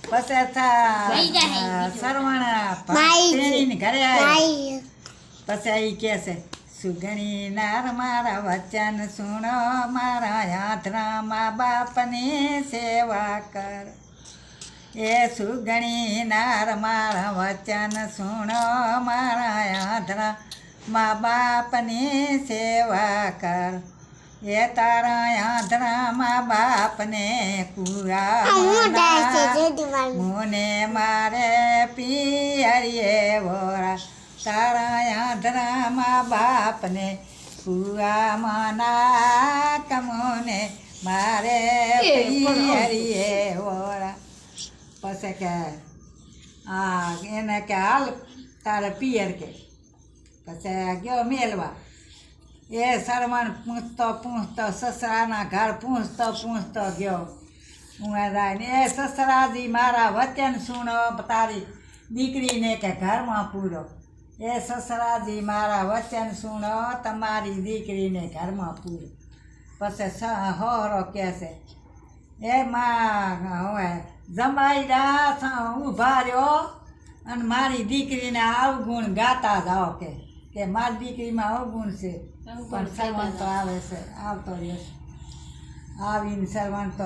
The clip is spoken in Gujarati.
પછી સરવણ ભાઈને ઘરે આવ્યા. પછી એ કહે છે સુગણી નાર મારા વચન સુણો મારા યાત્રા મા બાપની સેવા કર. એ સુગણી નાર મારા વચન સુણો મારા યાત્રા મા બાપની સેવા કર. એ તારા યાત્રા મા બાપને કુરા મોને મારે પિયરીએ વોરા. તારા યાત્રા મા બાપને કુવામાં નાક મોને મારે પિયરીએ વોરા. પછી કે એને કે હાલ તારે પિયર કે. પછી ગયો મેલવા. એ સરવણ પૂછતો સસરાના ઘર પૂછતો ગયો. હું એ સસરાજી મારા વચન સુણો તારી દીકરીને કે ઘરમાં પૂરો. એ સસરાજી મારા વચન સુણો તમારી દીકરીને ઘરમાં પૂરો. પછી હોરો કહે છે એમાં હવે જમાઈડા ઊભા રહ્યો અને મારી દીકરીને અવગુણ ગાતા જાઓ કે મારી દીકરીમાં અવગુણ છે. પણ સરવણ તો આવે છે આવતો રહેશે. આવીને સરવણ તો